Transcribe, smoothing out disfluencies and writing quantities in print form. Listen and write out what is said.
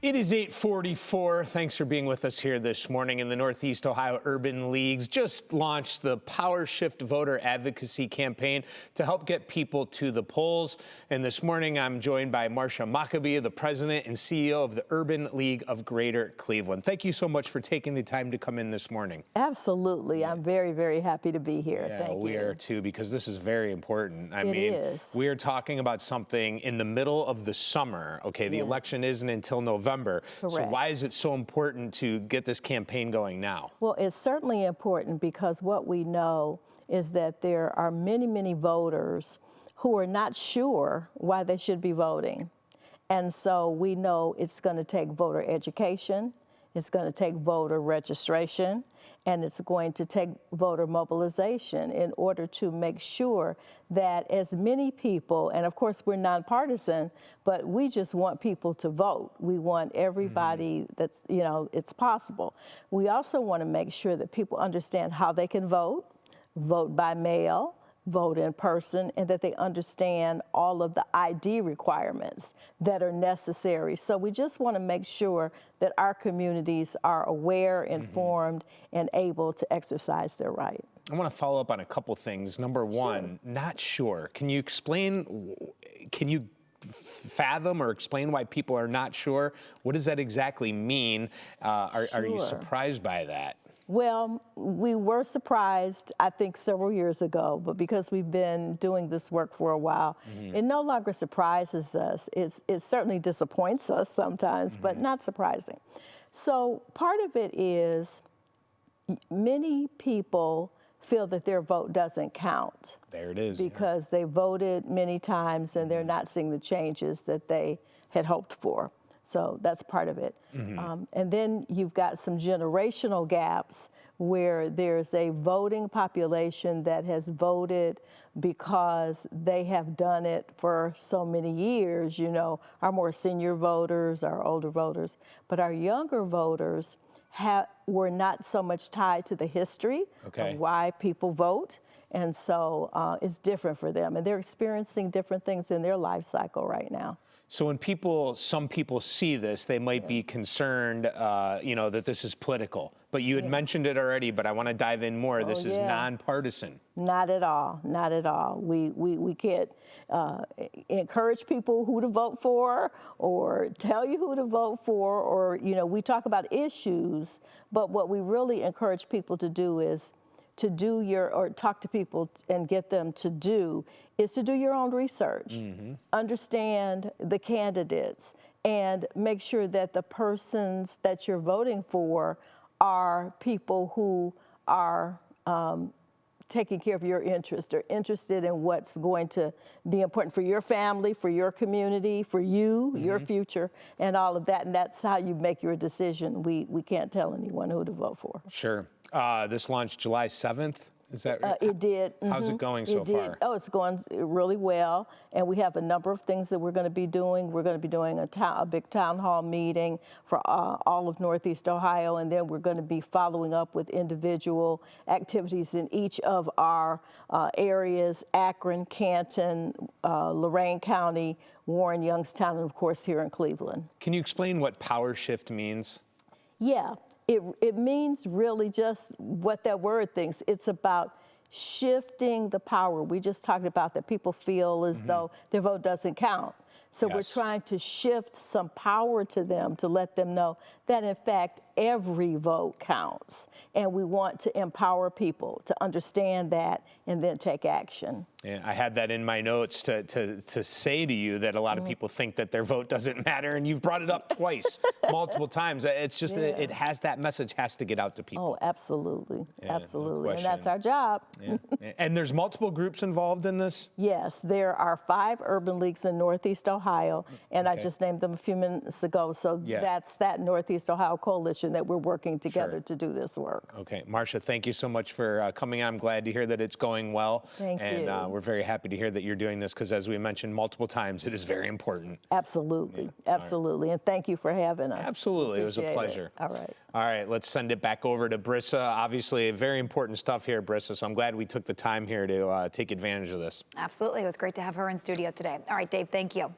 It is 8:44. Thanks for being with us here this morning. In the Northeast Ohio Urban Leagues just launched the Power Shift voter advocacy campaign to help get people to the polls. And this morning I'm joined by Marsha Mocabee, the president and CEO of the Urban League of Greater Cleveland. Thank you so much for taking the time to come in this morning. Absolutely. I'm very, very happy to be here. Yeah, Thank you. we are too, because this is very important. It is. We are talking about something in the middle of the summer. Okay, the election isn't until November. Correct. So why is it so important to get this campaign going now? Well, it's certainly important because what we know is that there are many, many voters who are not sure why they should be voting. And so we know it's going to take voter education, it's going to take voter registration, and it's going to take voter mobilization in order to make sure that as many people, and of course we're nonpartisan, but we just want people to vote. We want everybody that's, it's possible. We also want to make sure that people understand how they can vote by mail, vote in person, and that they understand all of the ID requirements that are necessary. So we just want to make sure that our communities are aware, informed, and able to exercise their right. I want to follow up on a couple things. Number one, not sure. Can you fathom or explain why people are not sure? What does that exactly mean? Are you surprised by that? Well, we were surprised, I think, several years ago, but because we've been doing this work for a while, it no longer surprises us. It certainly disappoints us sometimes, but not surprising. So part of it is many people feel that their vote doesn't count. There it is. Because they voted many times and they're not seeing the changes that they had hoped for. So that's part of it. And then you've got some generational gaps where there's a voting population that has voted because they have done it for so many years, our more senior voters, our older voters. But our younger voters were not so much tied to the history of why people vote. And so it's different for them. And they're experiencing different things in their life cycle right now. So when some people see this, they might be concerned, that this is political. But you had mentioned it already, but I want to dive in more. This is nonpartisan. Not at all. Not at all. We can't encourage people who to vote for or tell you who to vote for, or, we talk about issues, but what we really encourage people to do is or talk to people and get them to do your own research, understand the candidates, and make sure that the persons that you're voting for are people who are taking care of your interest or interested in what's going to be important for your family, for your community, for you, your future, and all of that. And that's how you make your decision. We can't tell anyone who to vote for. Sure. This launched July 7th. Is that right? It did. How's it going so far? Oh, it's going really well. And we have a number of things that we're going to be doing. We're going to be doing a big town hall meeting for all of Northeast Ohio. And then we're going to be following up with individual activities in each of our areas: Akron, Canton, Lorain County, Warren, Youngstown, and of course here in Cleveland. Can you explain what Power Shift means? Yeah, it means really just what that word thinks. It's about shifting the power. We just talked about that people feel as though their vote doesn't count. So we're trying to shift some power to them to let them know that, in fact, every vote counts. And we want to empower people to understand that and then take action. Yeah, I had that in my notes to say to you that a lot of people think that their vote doesn't matter, and you've brought it up twice, multiple times. It's just that message has to get out to people. Oh, absolutely, absolutely, no and that's our job. And there's multiple groups involved in this? Yes, there are 5 urban leagues in Northeast Ohio, and I just named them a few minutes ago. So that's that Northeast Ohio coalition that we're working together to do this work. Okay, Marsha, thank you so much for coming on. I'm glad to hear that it's going well. Thank you. And we're very happy to hear that you're doing this, because as we mentioned multiple times, it is very important. Absolutely, absolutely. And thank you for having us. Absolutely, it was a pleasure. All right. All right, let's send it back over to Brissa. Obviously, very important stuff here, Brissa, so I'm glad we took the time here to take advantage of this. Absolutely, it was great to have her in studio today. All right, Dave, thank you.